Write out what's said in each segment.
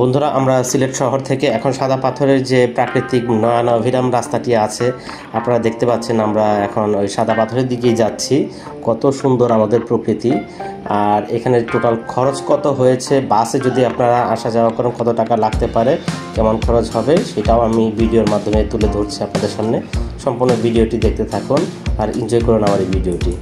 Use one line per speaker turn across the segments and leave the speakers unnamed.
বন্ধুরা, আমরা সিলেট শহর থেকে এখন সাদা পাথরের যে প্রাকৃতিক নয়না অভিরাম রাস্তাটি আছে আপনারা দেখতে পাচ্ছেন। আমরা এখন ওই সাদা পাথরের দিকেই যাচ্ছি। কত সুন্দর আমাদের প্রকৃতি। আর এখানে টোটাল খরচ কত হয়েছে, বাসে যদি আপনারা আসা যাওয়া করেন কত টাকা লাগতে পারে, কেমন খরচ হবে, সেটাও আমি ভিডিওর মাধ্যমে তুলে ধরছি আপনাদের সামনে। সম্পূর্ণ ভিডিওটি দেখতে থাকুন আর এনজয় করুন আমার এই ভিডিওটি।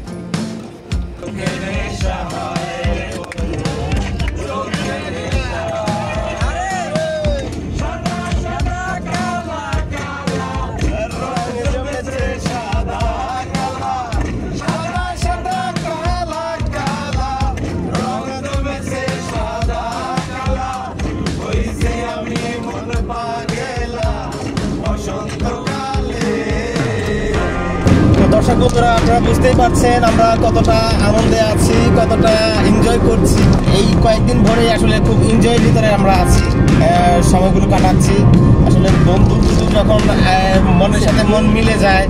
দর্শক বন্ধুরা, আপনারা বুঝতেই পারছেন আমরা কতটা আনন্দে আছি, কতটা এনজয় করছি। এই কয়েকদিন ধরে আসলে খুব এনজয়ের ভিতরে আমরা আছি, সময়গুলো কাটাচ্ছি। আসলে বন্ধু যখন মনের সাথে মন মিলে যায়,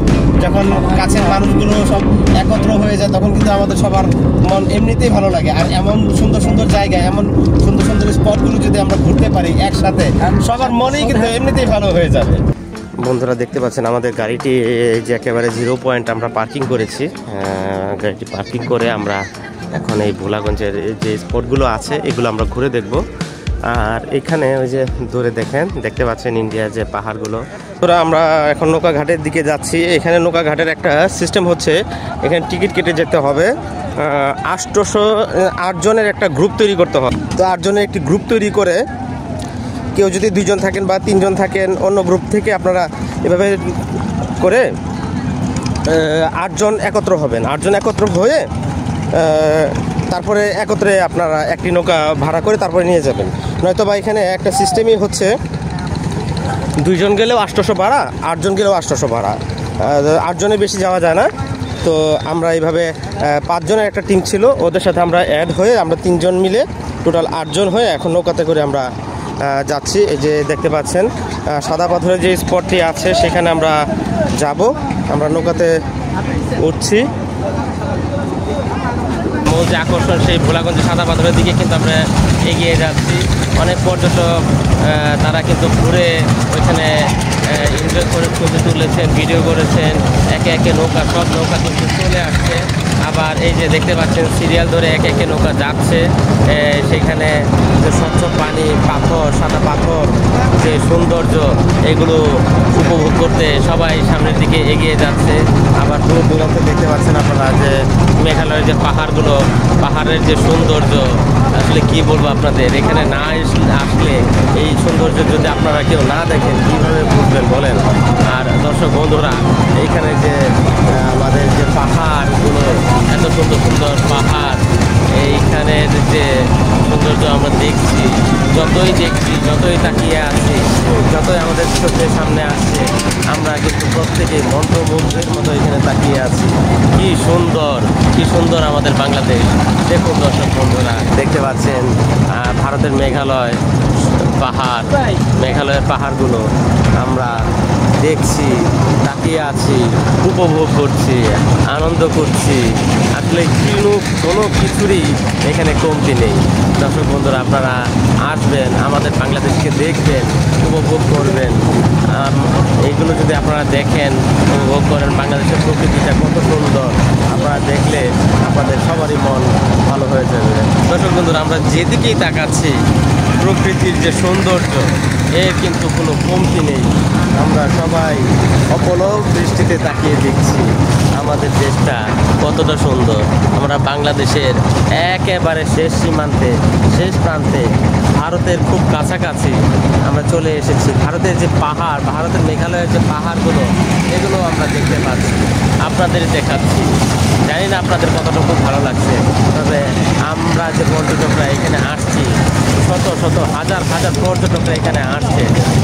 যখন কাছের মানুষগুলো সব একত্র হয়ে যায়, তখন কিন্তু আমাদের সবার মন এমনিতেই ভালো লাগে। আর এমন সুন্দর সুন্দর জায়গায়, এমন সুন্দর সুন্দর স্পটগুলো যদি আমরা ঘুরতে পারি একসাথে, সবার মনেই কিন্তু এমনিতেই ভালো হয়ে যাবে। বন্ধুরা দেখতে পাচ্ছেন আমাদের গাড়িটি যে একেবারে 0 পয়েন্ট আমরা পার্কিং করেছি। গাড়িটি পার্কিং করে আমরা এখন এই ভোলাগঞ্জের যে স্পটগুলো আছে এগুলো আমরা ঘুরে দেখব। আর এখানে ওই যে দূরে দেখতে পাচ্ছেন ইন্ডিয়ার যে পাহাড়গুলো। তোরা আমরা এখন নৌকা ঘাটের দিকে যাচ্ছি। এখানে নৌকা ঘাটের একটা সিস্টেম হচ্ছে, এখানে টিকিট কেটে যেতে হবে। 8 জনের একটা গ্রুপ তৈরি করতে হবে। তো 8 জনের একটি গ্রুপ তৈরি করে, কেউ যদি 2 জন থাকেন বা 3 জন থাকেন, অন্য গ্রুপ থেকে আপনারা এভাবে করে 8 জন একত্র হবেন। 8 জন একত্র হয়ে তারপরে একত্রে আপনারা একটি নৌকা ভাড়া করে তারপরে নিয়ে যাবেন। নয়তো বা এখানে একটা সিস্টেমই হচ্ছে, 2 জন গেলেও 800 ভাড়া, 8 জন গেলেও 800 ভাড়া। 8 জনের বেশি যাওয়া যায় না। তো আমরা এইভাবে 5 জনের একটা টিম ছিল, ওদের সাথে আমরা অ্যাড হয়ে আমরা 3 জন মিলে টোটাল 8 জন হয়ে এখন নৌকাতে করে আমরা যাচ্ছি। এই যে দেখতে পাচ্ছেন সাদা পাথরের যে স্পটটি আছে সেখানে আমরা যাব। আমরা নৌকাতে উঠছি। মূল যে আকর্ষণ সেই ভোলাগঞ্জের সাদা পাথরের দিকে কিন্তু আমরা এগিয়ে যাচ্ছি। অনেক পর্যটক তারা কিন্তু ঘুরে ওইখানে এনজয় করে ছবি তুলেছেন, ভিডিও করেছেন। একে একে নৌকা, সব নৌকা কিন্তু চলে আসছে। আবার এই যে দেখতে পাচ্ছেন সিরিয়াল ধরে একে একে নৌকা যাচ্ছে। সেখানে যে স্বচ্ছ পানি, পাথর, সাদা পাথর, যে সৌন্দর্য, এগুলো উপভোগ করতে সবাই সামনের দিকে এগিয়ে যাচ্ছে। আবার দূর দূরান্তে দেখতে পাচ্ছেন আপনারা যে মেঘালয়ের যে পাহাড়গুলো, পাহাড়ের যে সৌন্দর্য, আসলে কি বলবো আপনাদের। এখানে না আসলে এই সৌন্দর্য যদি আপনারা কেউ না দেখেন কীভাবে বুঝবেন বলেন। আর দর্শক বন্ধুরা, এইখানে যে আমাদের যে পাহাড়গুলো, এত সুন্দর সুন্দর পাহাড়, এইখানের যে সৌন্দর্য আমরা দেখছি, যতই তাকিয়ে আছি, যতই আমাদের চোখের সামনে আসছে, আমরা কিন্তু প্রত্যেকেই মন্ত্রমুগ্ধের মতো এখানে তাকিয়ে আছি। কি সুন্দর আমাদের বাংলাদেশ। দেখুন দর্শক বন্ধুরা, দেখতে পাচ্ছেন ভারতের মেঘালয়ের পাহাড়গুলো আমরা দেখছি, তাকিয়ে আছি, উপভোগ করছি, আনন্দ করছি। আসলে কোনো কিছুরই এখানে কমতি নেই। দর্শক বন্ধুরা, আপনারা আসবেন, আমাদের বাংলাদেশকে দেখবেন, উপভোগ করবেন। এইগুলো যদি আপনারা দেখেন, উপভোগ করেন, বাংলাদেশের প্রকৃতিটা কত সুন্দর, আপনারা দেখলে আপনাদের সবারই মন ভালো হয়ে যাবে। দর্শক বন্ধুরা, আমরা যেদিকেই তাকাচ্ছি প্রকৃতির যে সৌন্দর্য, এর কিন্তু কোনো কমতি নেই। আমরা সবাই অপলক দৃষ্টিতে তাকিয়ে দেখছি আমাদের দেশটা কতটা সুন্দর। আমরা বাংলাদেশের একেবারে শেষ সীমান্তে, শেষ প্রান্তে, ভারতের খুব কাছাকাছি আমরা চলে এসেছি। ভারতের যে পাহাড়, ভারতের মেঘালয়ের যে পাহাড়গুলো, এগুলো আমরা দেখতে পাচ্ছি, আপনাদের দেখাচ্ছি। জানি না আপনাদের কতটুকু ভালো লাগছে। তবে আমরা যে পর্যটকরা এখানে আসছি, শত শত হাজার হাজার পর্যটকরা এখানে আসছে,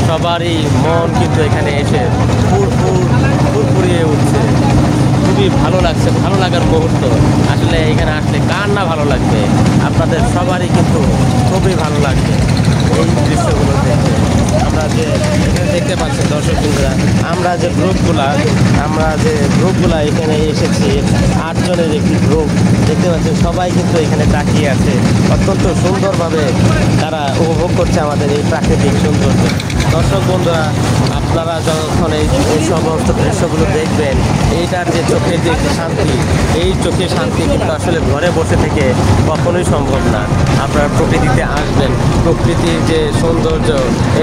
সবারই মন কিন্তু এখানে এসে ফুরফুরিয়ে উঠছে। খুবই ভালো লাগছে, ভালো লাগার মুহূর্ত। আসলে এখানে আসলে কার না ভালো লাগবে, আপনাদের সবারই কিন্তু খুবই ভালো লাগবে এই দৃশ্যগুলো দেখে। আমরা যে এখানে দেখতে পাচ্ছেন দর্শক বন্ধুরা, আমরা যে গ্রুপগুলা এখানে এসেছি 8 জনের একটি গ্রুপ দেখতে পাচ্ছেন, সবাই কিন্তু এখানে তাকিয়ে আছে, অত্যন্ত সুন্দরভাবে তারা উপভোগ করছে আমাদের এই প্রাকৃতিক সৌন্দর্য। দর্শক বন্ধুরা, আপনারা যখন এই সমস্ত দৃশ্যগুলো দেখবেন, এইটার যে চোখের যে শান্তি, এই চোখের শান্তি কিন্তু আসলে ঘরে বসে থেকে কখনোই সম্ভব না। আপনারা প্রকৃতিতে আসবেন, প্রকৃতির যে সৌন্দর্য,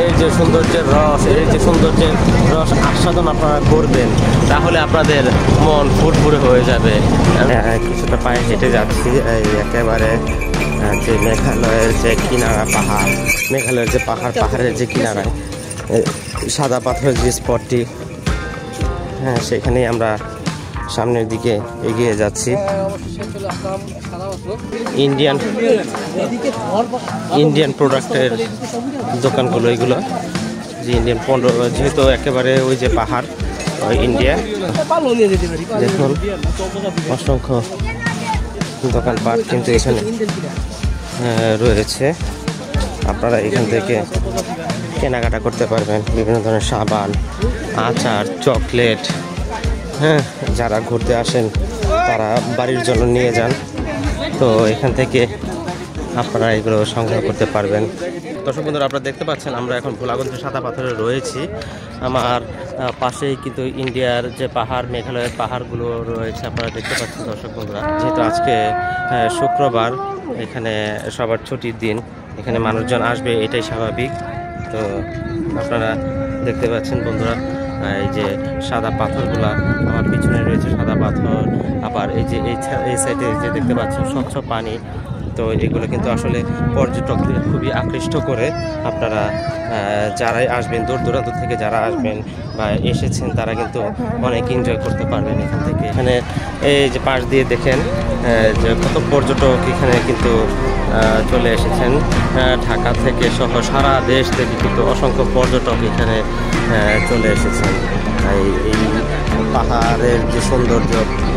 এই যে সৌন্দর্যের রস, এই যে সৌন্দর্যের রস আস্বাদন আপনারা করবেন, তাহলে আপনাদের মন ফুরফুরে হয়ে যাবে। কিছুটা পায়ে হেঁটে যাচ্ছি এই একেবারে যে মেঘালয়ের যে কিনারা পাহাড়, মেঘালয়ের যে পাহাড়ের যে কিনারায় সাদা পাথরের যে স্পটটি, হ্যাঁ সেখানেই আমরা সামনের দিকে এগিয়ে যাচ্ছি। ইন্ডিয়ান প্রোডাক্টের দোকানগুলো এগুলো, যে ইন্ডিয়ান পণ্য, যেহেতু একেবারে ওই যে পাহাড় ইন্ডিয়া, দেখুন অসংখ্য দোকানপাট কিন্তু এখানে রয়েছে। আপনারা এখান থেকে কেনাকাটা করতে পারবেন, বিভিন্ন ধরনের সাবান, আচার, চকলেট, হ্যাঁ যারা ঘুরতে আসেন তারা বাড়ির জন্য নিয়ে যান, তো এখান থেকে আপনারা এগুলো সংগ্রহ করতে পারবেন। দর্শক বন্ধুরা, আপনারা দেখতে পাচ্ছেন আমরা এখন ভোলাগঞ্জের সাদা পাথরে রয়েছি। আমার পাশেই কিন্তু ইন্ডিয়ার যে পাহাড়, মেঘালয়ের পাহাড়গুলো রয়েছে আপনারা দেখতে পাচ্ছেন। দর্শক বন্ধুরা, যেহেতু আজকে শুক্রবার, এখানে সবার ছুটির দিন, এখানে মানুষজন আসবে এটাই স্বাভাবিক। তো আপনারা দেখতে পাচ্ছেন বন্ধুরা, এই যে সাদা পাথরগুলা আমার পিছনে রয়েছে, সাদা পাথর, আবার এই যে এই সাইডে যে দেখতে পাচ্ছেন স্বচ্ছ পানি। তো এগুলো কিন্তু আসলে পর্যটকদের খুবই আকৃষ্ট করে। আপনারা যারাই আসবেন, দূর দূরান্ত থেকে যারা আসবেন বা এসেছেন, তারা কিন্তু অনেক এনজয় করতে পারবেন এখান থেকে। এখানে এই যে পাশ দিয়ে দেখেন যে কত পর্যটক এখানে কিন্তু চলে এসেছেন। ঢাকা থেকে সহ সারা দেশ থেকে কিন্তু অসংখ্য পর্যটক এখানে চলে এসেছেন। এই পাহাড়ের যে সৌন্দর্য,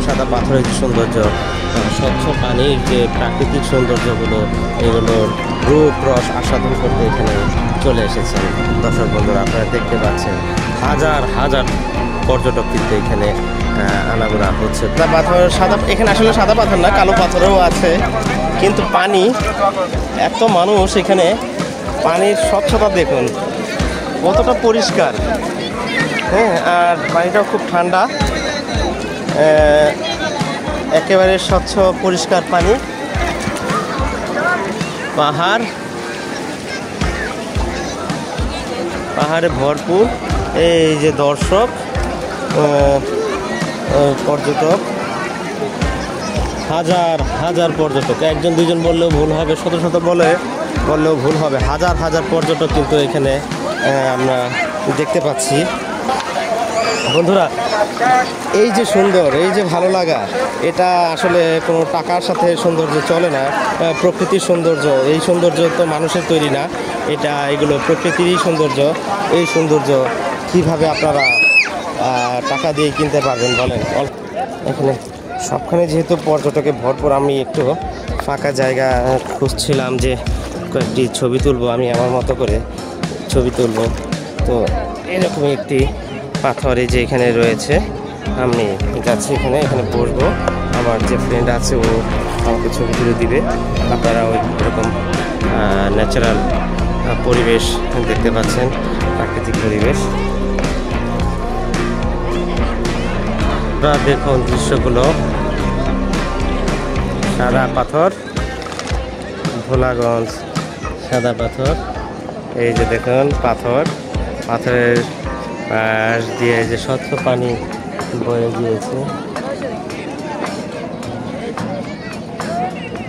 সাদা পাথরের যে সৌন্দর্য, স্বচ্ছ পানির যে প্রাকৃতিক সৌন্দর্যগুলো, এগুলোর রূপ রস আস্বাদন করতে এখানে চলে এসেছেন। দর্শক বন্ধুরা, আপনারা দেখতে পাচ্ছেন হাজার হাজার পর্যটক কিন্তু এখানে আনাগোনা হচ্ছে। পাথর সাদা, এখানে আসলে সাদা পাথর না, কালো পাথরও আছে, কিন্তু পানি, এত মানুষ এখানে, পানির স্বচ্ছতা দেখুন কতটা পরিষ্কার, হ্যাঁ, আর পানিটাও খুব ঠান্ডা, একেবারে স্বচ্ছ পরিষ্কার পানি। পাহাড়ে ভরপুর এই যে দর্শক, পর্যটক, হাজার হাজার পর্যটক, একজন দুজন বললেও ভুল হবে, শত শত বললেও ভুল হবে, হাজার হাজার পর্যটক কিন্তু এখানে আমরা দেখতে পাচ্ছি। বন্ধুরা, এই যে সুন্দর, এই যে ভালো লাগা, এটা আসলে কোনো টাকার সাথে সৌন্দর্য চলে না। প্রকৃতির সৌন্দর্য, এই সৌন্দর্য তো মানুষের তৈরি না, এগুলো প্রকৃতিরই সৌন্দর্য। এই সৌন্দর্য কিভাবে আপনারা টাকা দিয়ে কিনতে পারবেন বলেন? এখানে সবখানে যেহেতু পর্যটকে ভরপুর, আমি একটু ফাঁকা জায়গা খুঁজছিলাম যে কয়েকটি ছবি তুলবো, আমি আমার মতো করে ছবি তুলবো। তো এরকমই একটি পাথরে যে এখানে রয়েছে, আমি যাচ্ছি এখানে বসবো, আমার যে ফ্রেন্ড আছে ও আমাকে ছবি তুলে দিবে। আপনারা ওই রকম ন্যাচারাল পরিবেশ দেখতে পাচ্ছেন, প্রাকৃতিক পরিবেশ। দেখুন দৃশ্যগুলো, সাদা পাথর, ভোলাগঞ্জ সাদা পাথর, এই যে দেখুন পাথরের পাশ দিয়ে যে স্বচ্ছ পানি বয়ে গিয়েছে।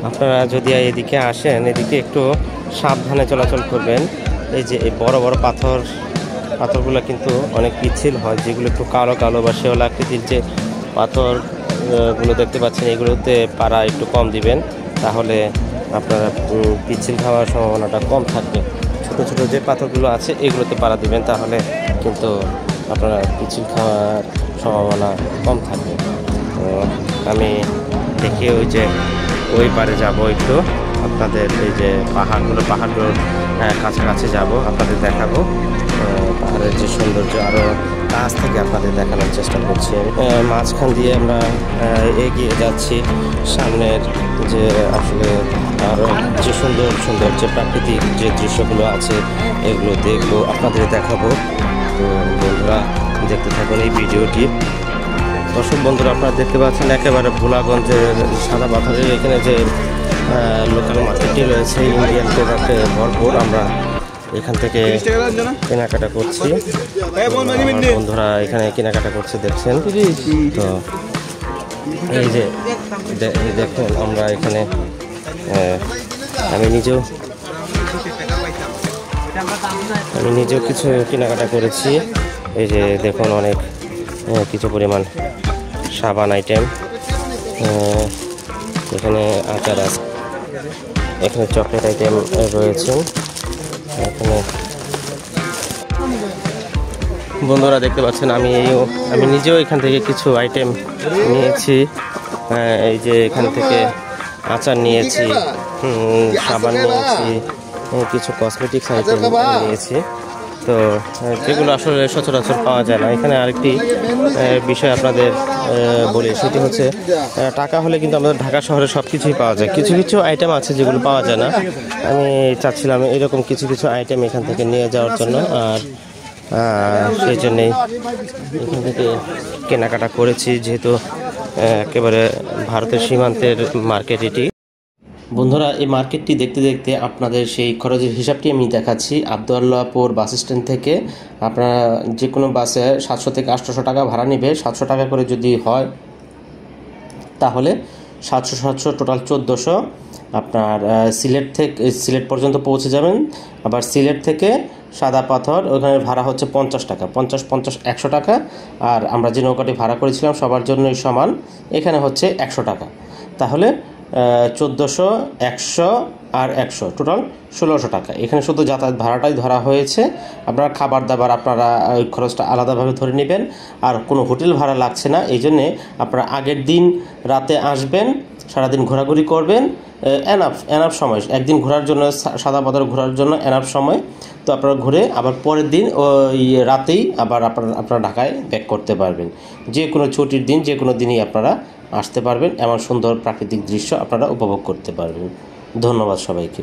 আপনারা যদি এদিকে আসেন, এদিকে একটু সাবধানে চলাচল করবেন। এই যে এই বড় বড় পাথরগুলো কিন্তু অনেক পিচ্ছিল হয়, যেগুলো একটু কালো কালো বা শেওলা আকৃতির যে পাথরগুলো দেখতে পাচ্ছেন, এগুলোতে পাড়া একটু কম দিবেন, তাহলে আপনারা পিচ্ছিল খাওয়ার সম্ভাবনাটা কম থাকবে। ছোটো ছোটো যে পাথরগুলো আছে এগুলোতে পাড়া দিবেন, তাহলে কিন্তু আপনারা পিচ্ছিল খাওয়ার সম্ভাবনা কম থাকবে। তো আমি দেখি ওই পারে যাবো, একটু আপনাদের এই যে পাহাড়গুলোর কাছাকাছি যাব, আপনাদের দেখাবো। পাহাড়ের যে সৌন্দর্য আরও কাছ থেকে আপনাদের দেখানোর চেষ্টা করছি। মাঝখান দিয়ে আমরা এগিয়ে যাচ্ছি, সামনের যে আসলে আরও যে সুন্দর সুন্দর যে প্রাকৃতিক যে দৃশ্যগুলো আছে এগুলো দেখবো, আপনাদের দেখাবো। তো বন্ধুরা দেখতে থাকুন এই ভিডিওটি। দর্শক বন্ধুরা, আপনারা দেখতে পাচ্ছেন একেবারে ভোলাগঞ্জের সাদা পাথরের এখানে যে লোকাল মার্কেটটি রয়েছে, ইন্ডিয়ান প্রোডাক্টে ভরপুর। আমরা এখান থেকে কেনাকাটা করছি। বন্ধুরা এখানে কেনাকাটা করছে দেখছেন। তো এই যে দেখুন, আমরা এখানে আমি নিজেও কিছু কেনাকাটা করেছি। এই যে দেখুন, অনেক কিছু পরিমাণ সাবান আইটেম, এখানে আচার আছে, এখানে চকলেট আইটেম রয়েছে। এখানে বন্ধুরা দেখতে পাচ্ছেন আমি নিজেও এখান থেকে কিছু আইটেম নিয়েছি। এই যে এখান থেকে আচার নিয়েছি, সাবান নিয়েছি, কিছু কসমেটিক্স আইটেম নিয়েছি। তো যেগুলো আসলে সচরাচর পাওয়া যায় না। এখানে আরেকটি বিষয় আপনাদের বলি, সেটি হচ্ছে টাকা হলে কিন্তু আমাদের ঢাকা শহরে সব কিছুই পাওয়া যায়। কিছু কিছু আইটেম আছে যেগুলো পাওয়া যায় না। আমি চাচ্ছিলাম এরকম কিছু কিছু আইটেম এখান থেকে নিয়ে যাওয়ার জন্য, আর সেই জন্যেই এখান থেকে কেনাকাটা করেছি, যেহেতু একেবারে ভারতের সীমান্তের মার্কেট এটি। বন্ধুরা এই মার্কেটটি দেখতে দেখতে আপনাদের সেই খরচের হিসাবটি আমি দেখাচ্ছি। আব্দুল্লাহপুর বাস স্ট্যান্ড থেকে আপনারা যে কোনো বাসে 700 থেকে 800 টাকা ভাড়া নেবে। 700 টাকা করে যদি হয় তাহলে 700 টোটাল 1400। আপনার সিলেট পর্যন্ত পৌঁছে যাবেন। আবার সিলেট থেকে সাদা পাথর ওখানে ভাড়া হচ্ছে 50 টাকা, 50 100 টাকা। আর আমরা যে নৌকাটি ভাড়া করেছিলাম সবার জন্যই সমান, এখানে হচ্ছে 100 টাকা। তাহলে 1400, 100 আর 100 টোটাল 1600 টাকা। এখানে শুধু যাতায়াত ভাড়াটাই ধরা হয়েছে। আপনারা খাবার দাবার আপনারা ওই খরচটা আলাদাভাবে ধরে নেবেন, আর কোনো হোটেল ভাড়া লাগছে না। এই জন্যে আপনারা আগের দিন রাতে আসবেন, সারাদিন ঘোরাঘুরি করবেন। এনাফ সময়, একদিন ঘোরার জন্য, সাদা পাথর ঘোরার জন্য এনাফ সময়। তো আপনারা ঘুরে আবার পরের দিন ওই রাতেই আবার আপনারা ঢাকায় ব্যাক করতে পারবেন। যে কোনো ছুটির দিন, যে কোনো দিনই আপনারা আসতে পারবেন, এমন সুন্দর প্রাকৃতিক দৃশ্য আপনারা উপভোগ করতে পারবেন। ধন্যবাদ সবাইকে।